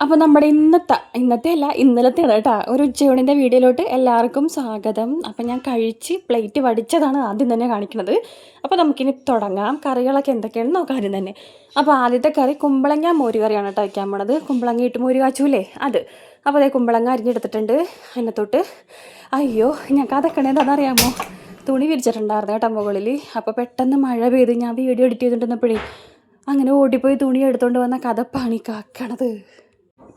അപ്പോൾ നമ്മുടെ ഇന്നത്തെ അല്ല ഇന്നലത്തെയാണ് കേട്ടോ ഒരു ഉച്ചയൂണിൻ്റെ വീഡിയോയിലോട്ട് എല്ലാവർക്കും സ്വാഗതം. അപ്പം ഞാൻ കഴിച്ച് പ്ലേറ്റ് വടിച്ചതാണ് ആദ്യം തന്നെ കാണിക്കുന്നത്. അപ്പോൾ നമുക്കിനി തുടങ്ങാം. കറികളൊക്കെ എന്തൊക്കെയാണെന്ന് നോക്കാം ആദ്യം തന്നെ. അപ്പോൾ ആദ്യത്തെ കറി കുമ്പളങ്ങ മോര് കറിയാണ് കേട്ടോ വയ്ക്കാൻ പോണത്. കുമ്പളങ്ങ ഇട്ട് മോര് കാച്ചൂലേ അത്. അപ്പോൾ അതേ കുമ്പളങ്ങ അരിഞ്ഞെടുത്തിട്ടുണ്ട്. അതിനകത്തോട്ട് അയ്യോ ഞങ്ങൾക്ക് അതൊക്കെ എന്താണെന്നറിയാമോ, തുണി വിരിച്ചിട്ടുണ്ടായിരുന്നു കേട്ടോ മുകളിൽ. അപ്പോൾ പെട്ടെന്ന് മഴ പെയ്ത് ഞാൻ വീഡിയോ എഡിറ്റ് ചെയ്തിട്ടുണ്ടെന്നപ്പോഴേ അങ്ങനെ ഓടിപ്പോയി തുണി എടുത്തുകൊണ്ട് വന്ന കഥപ്പാണി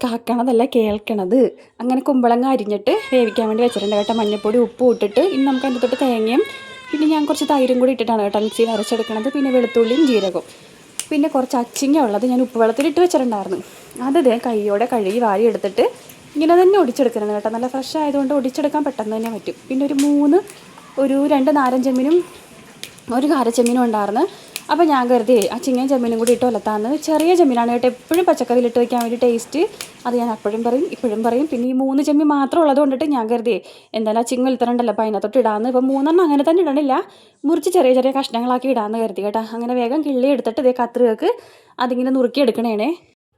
കാക്കണതല്ല കേൾക്കണത്. അങ്ങനെ കുമ്പളങ്ങ അരിഞ്ഞിട്ട് വേവിക്കാൻ വേണ്ടി വെച്ചിട്ടുണ്ട് കേട്ടോ. മഞ്ഞൾപ്പൊടി ഉപ്പും ഇട്ടിട്ട് ഇനി നമുക്ക് അതിൻ്റെ തൊട്ട് തേങ്ങയും പിന്നെ ഞാൻ കുറച്ച് തൈരും കൂടി ഇട്ടിട്ടാണ് കേട്ടോ മിക്സിയിൽ അരച്ചെടുക്കണത്. പിന്നെ വെളുത്തുള്ളിയും ജീരകവും പിന്നെ കുറച്ച് അച്ചിങ്ങ ഉള്ളത് ഞാൻ ഉപ്പ് വെള്ളത്തിലിട്ട് വെച്ചിട്ടുണ്ടായിരുന്നു. അത് കൈയോടെ കഴുകി വാരി എടുത്തിട്ട് ഇങ്ങനെ തന്നെ ഒടിച്ചെടുക്കണം കേട്ടോ. നല്ല ഫ്രഷ് ആയതുകൊണ്ട് ഒടിച്ചെടുക്കാൻ പെട്ടെന്ന് തന്നെ പറ്റും. പിന്നെ ഒരു രണ്ട് നാരഞ്ചെമ്മിനും ഒരു കാരച്ചെമ്മീനും ഉണ്ടായിരുന്നു. അപ്പോൾ ഞാൻ കരുതി ആ ചിങ്ങയും ചെമ്മീനും കൂടി ഇട്ട് ഒലത്താന്ന്. ചെറിയ ചെമ്മീനാണ് കേട്ടോ എപ്പോഴും പച്ചക്കറിയിൽ ഇട്ട് വയ്ക്കാൻ വേണ്ടി ടേസ്റ്റ്. അത് ഞാൻ അപ്പോഴും പറയും ഇപ്പോഴും പറയും. പിന്നെ ഈ 3 ചെമ്മീൻ മാത്രം ഉള്ളത് കൊണ്ടിട്ട് ഞാൻ കരുതി എന്തായാലും ആ ചിങ്ങ ഉലത്തരണ്ടല്ലോ അപ്പോൾ അതിനകത്തോട്ട് ഇടാമെന്ന്. ഇപ്പോൾ 3 അങ്ങനെ തന്നെ ഇടണില്ല, മുറിച്ച് ചെറിയ ചെറിയ കഷ്ണങ്ങളാക്കി ഇടാമെന്ന് കരുതി കേട്ടോ. അങ്ങനെ വേഗം കിള്ളി എടുത്തിട്ട് കത്രികക്ക് അതിങ്ങനെ നുറുക്കി എടുക്കണേണേ.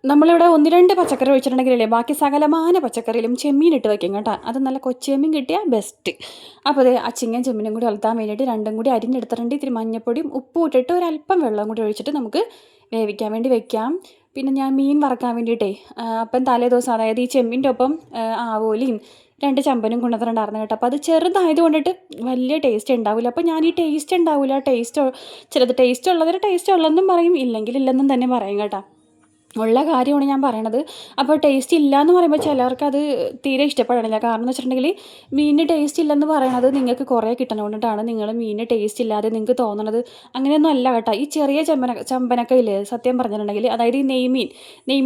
നമ്മളിവിടെ 1-2 പച്ചക്കറി ഒഴിച്ചിട്ടുണ്ടെങ്കിലല്ലേ ബാക്കി സകലമാന പച്ചക്കറിയിലും ചെമ്മീൻ ഇട്ട് വയ്ക്കും കേട്ടോ. അത് നല്ല കൊച്ചെമ്മീൻ കിട്ടിയാൽ ബെസ്റ്റ്. അപ്പോൾ അത് അച്ചിങ്ങയും ചെമ്മീനും കൂടി വളർത്താൻ വേണ്ടിയിട്ട് രണ്ടും കൂടി അരിഞ്ഞെടുത്തിട്ടുണ്ട്. ഇത്തിരി മഞ്ഞപ്പൊടിയും ഉപ്പും ഇട്ടിട്ട് ഒരല്പം വെള്ളം കൂടി ഒഴിച്ചിട്ട് നമുക്ക് വേവിക്കാൻ വേണ്ടി വെക്കാം. പിന്നെ ഞാൻ മീൻ വറക്കാൻ വേണ്ടിയിട്ടേ അപ്പം തലേ ദിവസം അതായത് ഈ ചെമ്മീൻ്റെ ഒപ്പം ആവോലിയും 2 ചമ്പനും കൊണ്ടുവന്നിട്ടുണ്ടായിരുന്നു കേട്ടോ. അപ്പോൾ അത് ചെറുതായത് കൊണ്ടിട്ട് വലിയ ടേസ്റ്റ് ഉണ്ടാവില്ല. അപ്പോൾ ഞാൻ ഈ ടേസ്റ്റ് ഉണ്ടാവില്ല, ചിലത് ടേസ്റ്റ് ഉള്ളതിന് ടേസ്റ്റ് ഉള്ളതെന്നും പറയും, ഇല്ലെങ്കിൽ ഇല്ലെന്നും തന്നെ പറയും കേട്ടോ. ഉള്ള കാര്യമാണ് ഞാൻ പറയണത്. അപ്പോൾ ടേസ്റ്റ് ഇല്ല എന്ന് പറയുമ്പോൾ ചിലർക്ക് അത് തീരെ ഇഷ്ടപ്പെടണില്ല. കാരണം എന്ന് വെച്ചിട്ടുണ്ടെങ്കിൽ മീനിന് ടേസ്റ്റ് ഇല്ലെന്ന് പറയണത് നിങ്ങൾക്ക് കുറേ കിട്ടണതുകൊണ്ടിട്ടാണ് നിങ്ങൾ മീനിന് ടേസ്റ്റ് ഇല്ലാതെ നിങ്ങൾക്ക് തോന്നണത്. അങ്ങനെയൊന്നും അല്ല കേട്ടോ. ഈ ചെറിയ ചമ്പനൊക്കെ ഇല്ലേ സത്യം പറഞ്ഞിട്ടുണ്ടെങ്കിൽ, അതായത് ഈ നെയ്മീൻ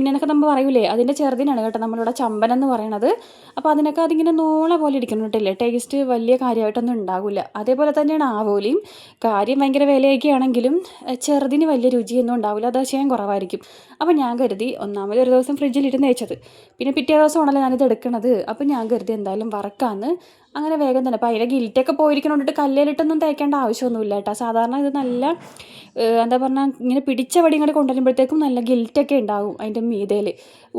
എന്നൊക്കെ നമ്മൾ പറയൂലേ, അതിൻ്റെ ചെറുതിനാണ് കേട്ടോ നമ്മളിവിടെ ചമ്പൻ എന്ന് പറയണത്. അപ്പോൾ അതിനൊക്കെ അതിങ്ങനെ നോള പോലെ ഇരിക്കുന്നുണ്ടല്ലേ, ടേസ്റ്റ് വലിയ കാര്യമായിട്ടൊന്നും ഉണ്ടാകില്ല. അതേപോലെ തന്നെയാണ് ആവോലിയും. കാര്യം ഭയങ്കര വിലയൊക്കെ ആണെങ്കിലും ചെറുതിന് വലിയ രുചിയൊന്നും ഉണ്ടാവില്ല, അത് ചെയ്യാൻ കുറവായിരിക്കും. അപ്പോൾ ഞാൻ കരുതി ഒന്നാമത് ഒരു ദിവസം ഫ്രിഡ്ജിലിരുന്ന് വെച്ചത്, പിന്നെ പിറ്റേ ദിവസമാണല്ലോ ഞാനിത് എടുക്കണത്. അപ്പോൾ ഞാൻ കരുതി എന്തായാലും വറക്കാമെന്ന്. അങ്ങനെ വേഗം തന്നെ. അപ്പോൾ അതിൻ്റെ ഗിൽറ്റൊക്കെ പോയിരിക്കണോണ്ടിട്ട് കല്ലിലിട്ടൊന്നും തേക്കേണ്ട ആവശ്യമൊന്നുമില്ല കേട്ടോ. സാധാരണ ഇത് നല്ല എന്താ പറഞ്ഞാൽ ഇങ്ങനെ പിടിച്ച വടി ഇങ്ങോട്ട് കൊണ്ടുവരുമ്പോഴത്തേക്കും നല്ല ഗിൽറ്റൊക്കെ ഉണ്ടാവും അതിൻ്റെ മീതയിൽ,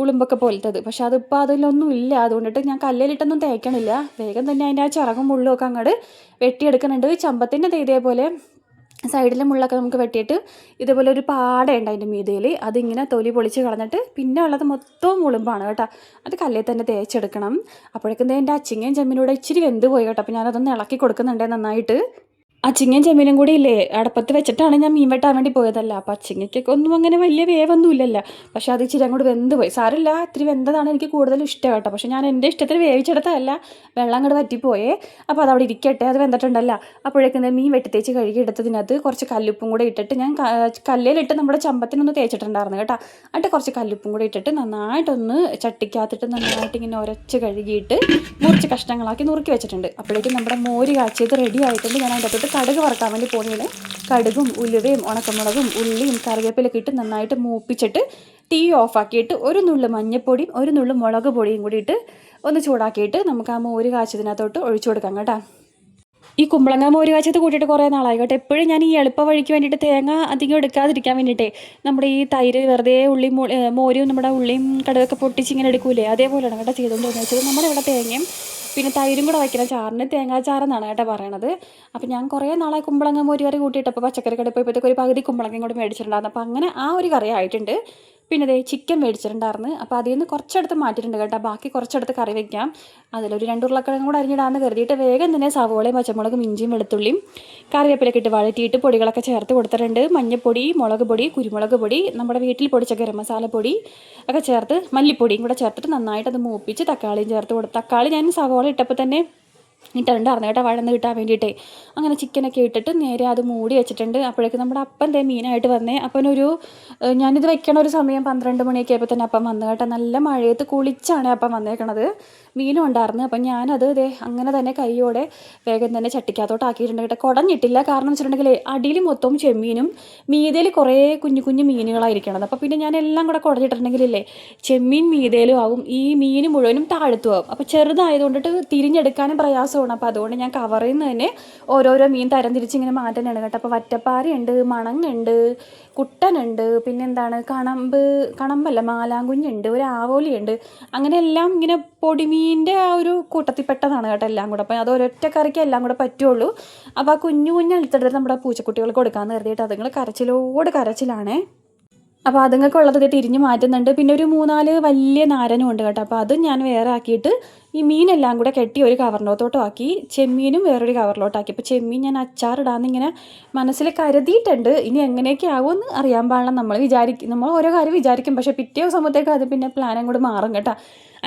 ഉളുമ്പൊക്കെ പോലത്തത്. പക്ഷെ അതിപ്പോൾ അതിലൊന്നും ഇല്ല, അതുകൊണ്ടിട്ട് ഞാൻ കല്ലിലിട്ടൊന്നും തേക്കണില്ല. വേഗം തന്നെ അതിൻ്റെ ആ ചിറകും മുള്ളും ഒക്കെ അങ്ങോട്ട് വെട്ടിയെടുക്കുന്നുണ്ട്. ചമ്പത്തിൻ്റെ ഇതേപോലെ സൈഡിലെ മുള്ളൊക്കെ നമുക്ക് വെട്ടിയിട്ട് ഇതുപോലെ ഒരു പാടയുണ്ട് അതിൻ്റെ മീതയിൽ, അതിങ്ങനെ തൊലി പൊളിച്ച് കളഞ്ഞിട്ട് പിന്നെ ഉള്ളത് മൊത്തവും മുളുമ്പാണ് കേട്ടോ. അത് കല്ലിൽ തന്നെ തേച്ചെടുക്കണം. അപ്പോഴേക്കും എൻ്റെ അച്ചിങ്ങയും ചെമ്മീനൂടെ ഇച്ചിരി വെന്ത് പോയി കേട്ടോ. അപ്പോൾ ഞാനതൊന്ന് ഇളക്കി കൊടുക്കുന്നുണ്ടേ നന്നായിട്ട്. അച്ചിങ്ങയും ചെമ്മീനും കൂടി ഇല്ലേ അടപ്പത്ത് വെച്ചിട്ടാണ് ഞാൻ മീൻ വെട്ടാൻ വേണ്ടി പോയതല്ല. അപ്പോൾ അച്ചിങ്ങയ്ക്കൊക്കെ ഒന്നും അങ്ങനെ വലിയ വേവൊന്നും ഇല്ലല്ലോ. പക്ഷേ അത് ഇച്ചിരി അങ്ങോട്ട് വെന്ത് പോയി. സാരമില്ല, ഇത്തിരി വെന്തതാണ് എനിക്ക് കൂടുതലും ഇഷ്ടം കേട്ടോ. പക്ഷേ ഞാൻ എൻ്റെ ഇഷ്ടത്തിന് വേവിച്ചെടുത്തതല്ല, വെള്ളം അങ്ങോട്ട് വറ്റിപ്പോയേ. അപ്പോൾ അതവിടെ ഇരിക്കട്ടെ, അത് വെന്തിട്ടുണ്ടല്ലോ. അപ്പോഴേക്കും മീൻ വെട്ടിത്തേച്ച് കഴുകി എടുത്തതിനകത്ത് കുറച്ച് കല്ലുപ്പും കൂടെ ഇട്ടിട്ട് ഞാൻ കല്ലിലിട്ട് നമ്മുടെ ചമ്പത്തിനൊന്ന് തേച്ചിട്ടുണ്ടായിരുന്നു കേട്ടോ. എന്നിട്ട് കുറച്ച് കല്ലുപ്പും കൂടെ ഇട്ടിട്ട് നന്നായിട്ടൊന്ന് ചട്ടിക്കകത്തിട്ട് നന്നായിട്ട് ഇങ്ങനെ ഉരച്ച് കഴുകിയിട്ട് മുറിച്ച് കഷ്ണങ്ങളാക്കി നുറുക്കി വെച്ചിട്ടുണ്ട്. അപ്പോഴേക്കും നമ്മുടെ മോര് കാച്ചിയത് റെഡി ആയിട്ടുണ്ട്. ഞാൻ അതിൻ്റെ തൊട്ട് കടുക് വറക്കാൻ വേണ്ടി പോകുന്നതിന് കടുകും ഉലുവയും ഉണക്കമുളകും ഉള്ളിയും കറിവേപ്പിലൊക്കെ ഇട്ട് നന്നായിട്ട് മൂപ്പിച്ചിട്ട് തീ ഓഫാക്കിയിട്ട് ഒരു നുള്ളു മഞ്ഞൾപ്പൊടിയും ഒരു നുള്ളു മുളക് പൊടിയും കൂടി ഇട്ട് ഒന്ന് ചൂടാക്കിയിട്ട് നമുക്ക് ആ മോര് കാച്ചതിനകത്തോട്ട് ഒഴിച്ചു കൊടുക്കാം കേട്ടോ. ഈ കുമ്പളങ്ങ മോര് കാച്ചത് കൂട്ടിയിട്ട് കുറേ നാളായി കേട്ടോ. എപ്പോഴും ഞാൻ ഈ എളുപ്പ വഴിക്ക് വേണ്ടിയിട്ട് തേങ്ങ അധികം എടുക്കാതിരിക്കാൻ വേണ്ടിയിട്ടേ നമ്മുടെ ഈ തൈര് വെറുതെ മോരും നമ്മുടെ ഉള്ളിയും കടുകൊക്കെ പൊട്ടിച്ച് ഇങ്ങനെ എടുക്കൂലേ, അതേപോലെയാണ് കേട്ടോ ചെയ്തുകൊണ്ട് വെച്ചത്. നമ്മുടെ ഇവിടെ തേങ്ങയും പിന്നെ തൈരും കൂടെ വയ്ക്കണം. ചാറിന് തേങ്ങാച്ചാറെന്നാണ് കേട്ടോ പറയണത്. അപ്പോൾ ഞാൻ കുറേ നാളായി കുമ്പളങ്ങ മോര് കറി കൂട്ടിയിട്ടപ്പോൾ പച്ചക്കറി കടയിൽ പോയപ്പോഴത്തേക്ക് ഒരു പകുതി കുമ്പളങ്ങയും കൂടെ മേടിച്ചിട്ടുണ്ടായിരുന്നു. അപ്പോൾ അങ്ങനെ ആ ഒരു കറി ആയിട്ടുണ്ട്. പിന്നെ അതേ ചിക്കൻ മേടിച്ചിട്ടുണ്ടായിരുന്നു. അപ്പോൾ അതിൽ നിന്ന് കുറച്ചെടുത്ത് മാറ്റിയിട്ടുണ്ട് കേട്ടോ. ബാക്കി കുറച്ചെടുത്ത് കറി വയ്ക്കാം. അതിലൊരു 2 ഉരുളക്കിഴങ്ങും കൂടെ അരിഞ്ഞിടാമെന്ന് കരുതിയിട്ട് വേഗം തന്നെ സവോളയും പച്ചമുളകും ഇഞ്ചിയും വെളുത്തുള്ളിയും കറിവേപ്പിലൊക്കെ ഇട്ട് വഴറ്റിയിട്ട് പൊടികളൊക്കെ ചേർത്ത് കൊടുത്തിട്ടുണ്ട്. മഞ്ഞൾപ്പൊടി, മുളക് പൊടി, കുരുമുളക് പൊടി, നമ്മുടെ വീട്ടിൽ പൊടിച്ച ഗരം മസാലപ്പൊടി ഒക്കെ ചേർത്ത് മല്ലിപ്പൊടിയും കൂടെ ചേർത്തിട്ട് നന്നായിട്ട് അത് മൂപ്പിച്ച് തക്കാളിയും ചേർത്ത് കൊടുത്ത്, തക്കാളി ഞാൻ സവോള ഇട്ടപ്പോൾ തന്നെ ഇട്ടിട്ടുണ്ടായിരുന്നു കേട്ടോ വഴന്ന് കിട്ടാൻ വേണ്ടിയിട്ടേ. അങ്ങനെ ചിക്കനൊക്കെ ഇട്ടിട്ട് നേരെ അത് മൂടി വെച്ചിട്ടുണ്ട്. അപ്പോഴേക്കും നമ്മുടെ അപ്പം മീനായിട്ട് വന്നേ. അപ്പനൊരു ഞാനിത് വെക്കണ ഒരു സമയം 12 മണിയൊക്കെ ആയപ്പോൾ തന്നെ അപ്പം വന്നു കേട്ടോ. നല്ല മഴയത്ത് കുളിച്ചാണ് അപ്പം വന്നേക്കണത്. മീനും ഉണ്ടായിരുന്നു. അപ്പം ഞാനത് അങ്ങനെ തന്നെ കൈയോടെ വേഗം തന്നെ ചട്ടിക്കകത്തോട്ട് ആക്കിയിട്ടുണ്ട് കേട്ടോ. കുടഞ്ഞിട്ടില്ല, കാരണം വെച്ചിട്ടുണ്ടെങ്കിൽ അടിയിൽ മൊത്തവും ചെമ്മീനും മീതയിൽ കുറേ കുഞ്ഞു കുഞ്ഞു മീനുകളായിരിക്കണത്. അപ്പോൾ പിന്നെ ഞാൻ എല്ലാം കൂടെ കുടഞ്ഞിട്ടുണ്ടെങ്കിലേ ചെമ്മീൻ മീതയിലും ആവും, ഈ മീൻ മുഴുവനും താഴത്തും ആവും. അപ്പോൾ ചെറുതായതുകൊണ്ടിട്ട് തിരിഞ്ഞെടുക്കാനും പ്രയാസം മാസമാണ്. അപ്പോൾ അതുകൊണ്ട് ഞാൻ കവറിൽ നിന്ന് തന്നെ ഓരോരോ മീൻ തരം തിരിച്ച് ഇങ്ങനെ മാറ്റാനാണ് കേട്ടോ. അപ്പോൾ വറ്റപ്പാരയുണ്ട്, മണങ്ങുണ്ട്, കുട്ടനുണ്ട്, പിന്നെന്താണ് കണമ്പല്ല മാലാങ്കുഞ്ഞുണ്ട്, ഒരു ആവോലിയുണ്ട്. അങ്ങനെ എല്ലാം ഇങ്ങനെ പൊടിമീൻ്റെ ആ ഒരു കൂട്ടത്തിൽപ്പെട്ടതാണ് കേട്ടോ എല്ലാം കൂടെ. അപ്പോൾ അത് ഒരൊറ്റ കറിക്ക് എല്ലാം കൂടെ പറ്റുള്ളൂ. അപ്പോൾ ആ കുഞ്ഞു എടുത്തിട്ട് നമ്മുടെ പൂച്ചക്കുട്ടികൾക്ക് കൊടുക്കാമെന്ന് കരുതിയിട്ട് അതുങ്ങൾ കരച്ചിലോട് കരച്ചിലാണേ. അപ്പോൾ അതുങ്ങൾക്കുള്ളത് തിരിഞ്ഞ് മാറ്റുന്നുണ്ട്. പിന്നെ ഒരു 3-4 വലിയ നാരനും ഉണ്ട് കേട്ടോ. അപ്പോൾ അത് ഞാൻ വേറെ ആക്കിയിട്ട് ഈ മീനെല്ലാം കൂടെ കെട്ടി ഒരു കവറിലോട്ടോട്ടും ആക്കി, ചെമ്മീനും വേറൊരു കവറിലോട്ടാക്കി. അപ്പോൾ ചെമ്മീൻ ഞാൻ അച്ചാറിടാമെന്ന് ഇങ്ങനെ മനസ്സിൽ കരുതിയിട്ടുണ്ട്. ഇനി എങ്ങനെയൊക്കെ ആകുമെന്ന് അറിയാൻ പാടില്ല. നമ്മൾ ഓരോ കാര്യം വിചാരിക്കും, പക്ഷേ പിറ്റേ ദിവസത്തേക്ക് അത് പിന്നെ പ്ലാനും കൂടെ മാറും കേട്ടോ.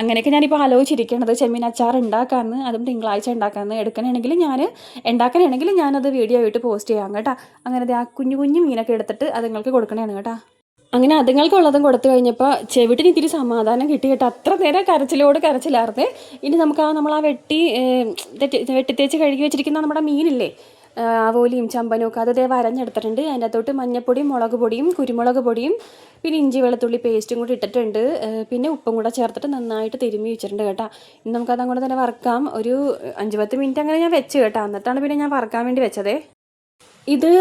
അങ്ങനെയൊക്കെ ഞാനിപ്പോൾ ആലോചിച്ചിരിക്കണത് ചെമ്മീൻ അച്ചാർ ഉണ്ടാക്കാമെന്ന്, അതും തിങ്കളാഴ്ച ഉണ്ടാക്കാമെന്ന്. ഉണ്ടാക്കാനാണെങ്കിൽ ഞാനത് വീഡിയോ ആയിട്ട് പോസ്റ്റ് ചെയ്യാം കേട്ടോ. അങ്ങനെ ആ കുഞ്ഞു കുഞ്ഞു മീനൊക്കെ എടുത്തിട്ട് അതുങ്ങൾക്ക് കൊടുക്കണതാണ് കേട്ടോ. അങ്ങനെ അതുങ്ങൾക്കുള്ളതും കൊടുത്തു കഴിഞ്ഞപ്പോൾ ചെവിട്ടിന് ഇത്തിരി സമാധാനം കിട്ടി കേട്ടോ. അത്ര നേരം കരച്ചിലായിരുന്നേ. ഇനി നമുക്ക് നമ്മൾ ആ വെട്ടിത്തേച്ച് കഴുകി വെച്ചിരിക്കുന്ന നമ്മുടെ മീനില്ലേ, ആവോലിയും ചമ്പനും ഒക്കെ അത് വരഞ്ഞെടുത്തിട്ടുണ്ട്. അതിൻ്റെ അകത്തോട്ട് മഞ്ഞപ്പൊടിയും മുളക് പൊടിയും കുരുമുളക് പൊടിയും പിന്നെ ഇഞ്ചി വെളുത്തുള്ളി പേസ്റ്റും കൂടി ഇട്ടിട്ടുണ്ട്. പിന്നെ ഉപ്പും കൂടെ ചേർത്തിട്ട് നന്നായിട്ട് തിരുമ്മി വെച്ചിട്ടുണ്ട് കേട്ടോ. ഇനി നമുക്കത് അങ്ങോട്ട് തന്നെ വറുക്കാം. ഒരു 5-10 മിനിറ്റ് അങ്ങനെ ഞാൻ വെച്ച് കേട്ടോ. എന്നിട്ടാണ് പിന്നെ ഞാൻ വറുക്കാൻ വേണ്ടി വെച്ചതേ. ഇത്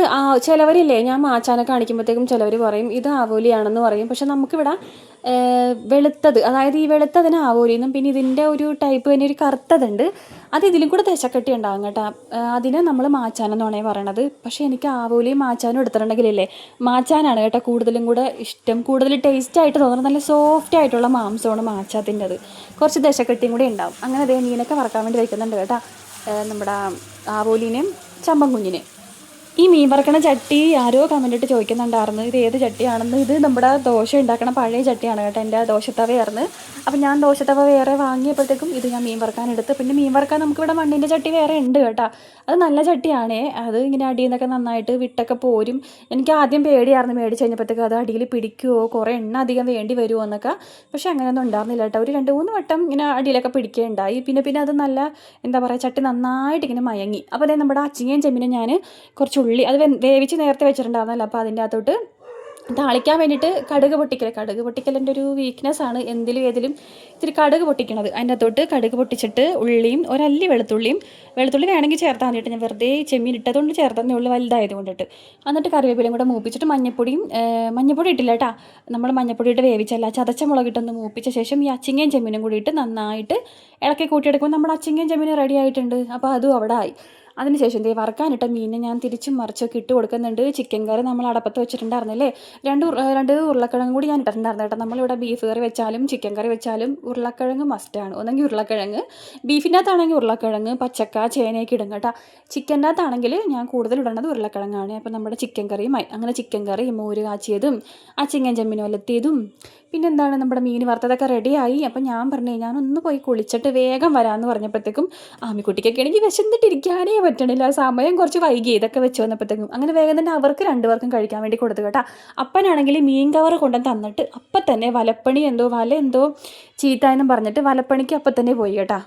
ചിലവരില്ലേ, ഞാൻ മാച്ചാനെ കാണിക്കുമ്പോഴത്തേക്കും ചിലവർ പറയും ഇത് ആവോലിയാണെന്ന് പറയും. പക്ഷെ നമുക്കിവിടെ വെളുത്തത്, അതായത് ഈ വെളുത്തതിന് ആവോലിയെന്നും പിന്നെ ഇതിൻ്റെ ഒരു ടൈപ്പ് തന്നെ ഒരു കറുത്തതുണ്ട്, അത് ഇതിലും കൂടെ ദശക്കട്ടി ഉണ്ടാകും കേട്ടോ. അതിന് നമ്മൾ മാച്ചാനെന്നാണേ പറയണത്. പക്ഷേ എനിക്ക് ആവോലിയും മാച്ചാനും എടുത്തിട്ടുണ്ടെങ്കിലല്ലേ, മാച്ചാനാണ് കേട്ടോ കൂടുതലും കൂടെ ഇഷ്ടം. കൂടുതൽ ടേസ്റ്റായിട്ട് തോന്നുന്നത് നല്ല സോഫ്റ്റ് ആയിട്ടുള്ള മാംസമാണ് മാച്ചാത്തിൻ്റെത്. കുറച്ച് ദശക്കട്ടിയും കൂടെ ഉണ്ടാവും. അങ്ങനെ അതേ മീനൊക്കെ വറക്കാൻ വേണ്ടി വയ്ക്കുന്നുണ്ട് കേട്ടോ, നമ്മുടെ ആവോലിനെയും ചമ്പൻ കുഞ്ഞിനെയും. ഈ മീൻ വറക്കണ ചട്ടി ആരോ കമൻറ്റിട്ട് ചോദിക്കുന്നുണ്ടായിരുന്നു ഇത് ഏത് ചട്ടിയാണെന്ന്. ഇത് നമ്മുടെ ദോശ ഉണ്ടാക്കണ പഴയ ചട്ടിയാണ് കേട്ടോ, എൻ്റെ ദോശത്തവയായിരുന്നു. അപ്പം ഞാൻ ദോശത്തവ വേറെ വാങ്ങിയപ്പോഴത്തേക്കും ഇത് ഞാൻ മീൻ വറക്കാൻ എടുത്ത്. പിന്നെ മീൻ വറക്കാൻ നമുക്കിവിടെ മണ്ണിൻ്റെ ചട്ടി വേറെ ഉണ്ട് കേട്ടോ. അത് നല്ല ചട്ടിയാണേ. അത് ഇങ്ങനെ അടിയിൽ നിന്നൊക്കെ നന്നായിട്ട് വിട്ടൊക്കെ പോരും. എനിക്ക് ആദ്യം പേടിയായിരുന്നു മേടിച്ച് കഴിഞ്ഞപ്പോഴത്തേക്കും അത് അടിയിൽ പിടിക്കുമോ, കുറേ എണ്ണ അധികം വേണ്ടി വരുമോ എന്നൊക്കെ. പക്ഷേ അങ്ങനെയൊന്നും ഉണ്ടായിരുന്നില്ല കേട്ടോ. ഒരു 2-3 വട്ടം ഇങ്ങനെ അടിയിലൊക്കെ പിടിക്കുകയുണ്ടായി. പിന്നെ അത് നല്ല എന്താ പറയുക, ചട്ടി നന്നായിട്ട് ഇങ്ങനെ മയങ്ങി. അപ്പോൾ അതേ നമ്മുടെ അച്ചിങ്ങയും ചെമ്മീനും ഞാൻ കുറച്ച് ഉള്ളി അത് വേവിച്ച് നേരത്തെ വെച്ചിട്ടുണ്ടായിരുന്നല്ലോ. അപ്പോൾ അതിൻ്റെ അകത്തോട്ട് താളിക്കാൻ വേണ്ടിയിട്ട് കടുക് പൊട്ടിക്കലിൻ്റെ ഒരു വീക്ക്നെസ്സാണ് ഏതിലും ഇത്തിരി കടുക് പൊട്ടിക്കണത്. അതിൻ്റെ അകത്തോട്ട് കടുക് പൊട്ടിച്ചിട്ട് ഉള്ളിയും ഒരല്ലി വെളുത്തുള്ളി വേണമെങ്കിൽ ചേർത്താൽ മതിയിട്ട്. ഞാൻ വെറുതെ ചെമ്മീൻ ഇട്ടതുകൊണ്ട് ചേർത്തന്നേ ഉള്ളൂ, വലുതായത് കൊണ്ടിട്ട്. എന്നിട്ട് കറിവേപ്പിലയും കൂടെ മൂപ്പിച്ചിട്ട് മഞ്ഞപ്പൊടി ഇട്ടില്ല കേട്ടോ, നമ്മൾ മഞ്ഞപ്പൊടി ഇട്ട് വേവിച്ചല്ല, ചതച്ച മുളകിട്ടൊന്ന് മൂപ്പിച്ച ശേഷം ഈ അച്ചിങ്ങയും ചെമ്മീനും കൂടി ഇട്ട് നന്നായിട്ട് ഇളക്കി കൂട്ടിയെടുക്കുമ്പോൾ നമ്മുടെ അച്ചിങ്ങയും ചെമ്മീനും റെഡി ആയിട്ടുണ്ട്. അപ്പോൾ അതും അവിടെ ആയി. അതിനുശേഷം വറക്കാനിട്ട മീനെ ഞാൻ തിരിച്ചും മറിച്ചൊക്കെ ഇട്ട് കൊടുക്കുന്നുണ്ട്. ചിക്കൻ കറി നമ്മൾ അടപ്പത്ത് വെച്ചിട്ടുണ്ടായിരുന്നല്ലേ, രണ്ട് ഉരുളക്കിഴങ്ങ് കൂടി ഞാൻ ഇട്ടിട്ടുണ്ടായിരുന്നു കേട്ടോ. നമ്മളിവിടെ ബീഫ് കറി വെച്ചാലും ചിക്കൻ കറി വെച്ചാലും ഉരുളക്കിഴങ്ങ് മസ്റ്റാണ്. ഒന്നെങ്കിൽ ഉരുളക്കിഴങ്ങ്, ബീഫിൻ്റെ അകത്താണെങ്കിൽ ഉരുളക്കിഴങ്ങ്, പച്ചക്ക, ചേനയൊക്കെ ഇടും കേട്ടോ. ചിക്കൻ്റെ അകത്താണെങ്കിൽ ഞാൻ കൂടുതൽ ഇടുന്നത് ഉരുളക്കിഴങ്ങാണ്. അപ്പോൾ നമ്മുടെ ചിക്കൻ കറിയുമായി അങ്ങനെ ചിക്കൻ കറി, മോര് കാച്ചിയതും അച്ചിങ്ങൻ ചെമ്മീൻ ഒലത്തിയതും പിന്നെന്താണ് നമ്മുടെ മീൻ വറുത്തതൊക്കെ റെഡിയായി. അപ്പം ഞാൻ പറഞ്ഞു ഞാനൊന്ന് പോയി കുളിച്ചിട്ട് വേഗം വരാമെന്ന് പറഞ്ഞപ്പോഴത്തേക്കും ആമിക്കുട്ടിക്കൊക്കെ ആണെങ്കിൽ വിശന്നിട്ടിരിക്കാനേ പറ്റണില്ല. സമയം കുറച്ച് വൈകി ഇതൊക്കെ വെച്ച് വന്നപ്പോഴത്തേക്കും. അങ്ങനെ വേഗം തന്നെ അവർക്ക് 2 പേർക്കും കഴിക്കാൻ വേണ്ടി കൊടുത്തു കേട്ടോ. അപ്പനാണെങ്കിൽ മീൻ കവർ കൊണ്ടുവന്ന് തന്നിട്ട് അപ്പം തന്നെ വല എന്തോ ചീത്തായെന്നും പറഞ്ഞിട്ട് വലപ്പണിക്ക് അപ്പം തന്നെ പോയി കേട്ടോ.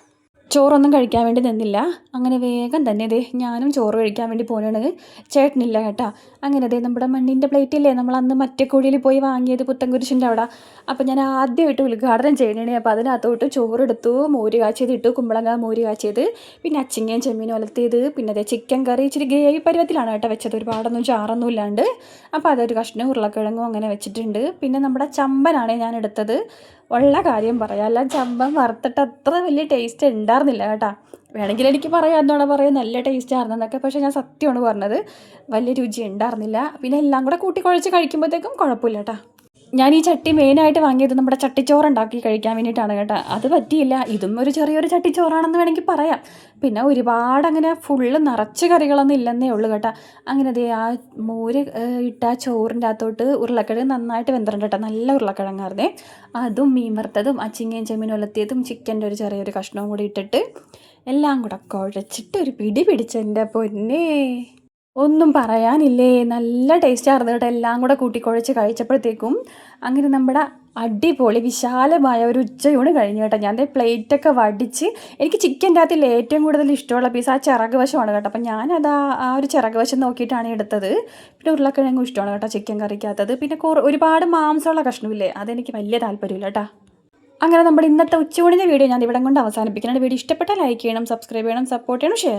ചോറൊന്നും കഴിക്കാൻ വേണ്ടി നിന്നില്ല. അങ്ങനെ വേഗം തന്നെ ഞാനും ചോറ് കഴിക്കാൻ വേണ്ടി പോകുകയാണ്. ചേട്ടനില്ല കേട്ടോ. അങ്ങനെ നമ്മുടെ മണ്ണിൻ്റെ പ്ലേറ്റില്ലേ നമ്മൾ അന്ന് മറ്റേക്കുഴിയിൽ പോയി വാങ്ങിയത് പുത്തൻകുരിശിൻ്റെ അവിടെ. അപ്പോൾ ഞാൻ ആദ്യമായിട്ട് ഉദ്ഘാടനം ചെയ്യണേ. അപ്പോൾ അതിനകത്തോട്ട് ചോറെടുത്തു, മോര് കാച്ചിയത് ഇട്ടു, കുമ്പളങ്ങ മോര് കാച്ചിയത്, പിന്നെ അച്ചിങ്ങയും ചെമ്മീനും ഒലത്തിയത്, പിന്നെ ചിക്കൻ കറി ഇച്ചിരി ഗ്രേവി പരുവത്തിലാണ് കേട്ടോ വെച്ചത്, ഒരുപാടൊന്നും ചാറൊന്നും ഇല്ലാണ്ട്. അപ്പോൾ അതൊരു കഷ്ണം ഉരുളക്കിഴങ്ങും അങ്ങനെ വെച്ചിട്ടുണ്ട്. പിന്നെ നമ്മുടെ ചമ്പനാണ് ഞാൻ എടുത്തത്. ഉള്ള കാര്യം പറയാമല്ല, ചമ്പൻ വറുത്തിട്ട് അത്ര വലിയ ടേസ്റ്റ് ഉണ്ടായിരുന്നില്ല കേട്ടോ. വേണമെങ്കിൽ എനിക്ക് പറയാം നല്ല ടേസ്റ്റ് ആയിരുന്നെന്നൊക്കെ, പക്ഷേ ഞാൻ സത്യമാണ് പറഞ്ഞത്, വലിയ രുചി ഉണ്ടായിരുന്നില്ല. പിന്നെ എല്ലാം കൂടെ കൂട്ടിക്കുഴച്ച് കഴിക്കുമ്പോഴത്തേക്കും കുഴപ്പമില്ല കേട്ടോ. ഞാൻ ഈ ചട്ടി മെയിനായിട്ട് വാങ്ങിയത് നമ്മുടെ ചട്ടിച്ചോറുണ്ടാക്കി കഴിക്കാൻ വേണ്ടിയിട്ടാണ് കേട്ടോ. അത് പറ്റിയില്ല. ഇതും ഒരു ചെറിയൊരു ചട്ടിച്ചോറാണെന്ന് വേണമെങ്കിൽ പറയാം. പിന്നെ ഒരുപാട് അങ്ങനെ ഫുള്ള് നിറച്ച് കറികളൊന്നും ഇല്ലെന്നേ ഉള്ളൂ കേട്ടോ. അങ്ങനെ ആ മോര് ഇട്ട ചോറിൻ്റെ അകത്തോട്ട് ഉരുളക്കിഴങ്ങ് നന്നായിട്ട് വെന്തിട്ടുണ്ട് കേട്ടോ. നല്ല ഉരുളക്കിഴങ്ങായിരുന്നേ. അതും മീൻ വറുത്തതും അച്ചിങ്ങയും ചെമ്മീൻ ഒലത്തിയതും ചിക്കൻ്റെ ഒരു ചെറിയൊരു കഷ്ണവും കൂടി ഇട്ടിട്ട് എല്ലാം കൂടെ കുഴച്ചിട്ട് ഒരു പിടി പിടിച്ചെൻ്റെ പൊന്നേ, ഒന്നും പറയാനില്ലേ, നല്ല ടേസ്റ്റായിരുന്നു കേട്ടോ. എല്ലാം കൂടെ കൂട്ടിക്കുഴച്ച് കഴിച്ചപ്പോഴത്തേക്കും അങ്ങനെ നമ്മുടെ അടിപൊളി വിശാലമായ ഒരു ഉച്ചയൂണ് കഴിഞ്ഞു കേട്ടോ. ഞാൻ പ്ലേറ്റൊക്കെ വടിച്ച്, എനിക്ക് ചിക്കൻ്റെ അകത്തിൽ ഏറ്റവും കൂടുതൽ ഇഷ്ടമുള്ള പീസ് ആ ചിറക് വശമാണ് കേട്ടോ. അപ്പം ഞാനത് ആ ഒരു ചിറക് വശം നോക്കിയിട്ടാണ് എടുത്തത്. പിന്നെ ഉരുളക്കിഴങ്ങും ഇഷ്ടമാണ് കേട്ടോ ചിക്കൻ കറിക്കകത്തത്. പിന്നെ ഒരുപാട് മാംസമുള്ള കഷ്ണമില്ലേ, അതെനിക്ക് വലിയ താല്പര്യമില്ല കേട്ടോ. അങ്ങനെ നമ്മുടെ ഇന്നത്തെ ഉച്ചയൂണിൻ്റെ വീഡിയോ ഞാൻ ഇവിടെ കൊണ്ട് അവസാനിപ്പിക്കുന്നുണ്ട്. വീഡിയോ ഇഷ്ടപ്പെട്ടാൽ ലൈക്ക് ചെയ്യണം, സബ്സ്ക്രൈബ് ചെയ്യണം, സപ്പോർട്ട് ചെയ്യണം, ഷെയർ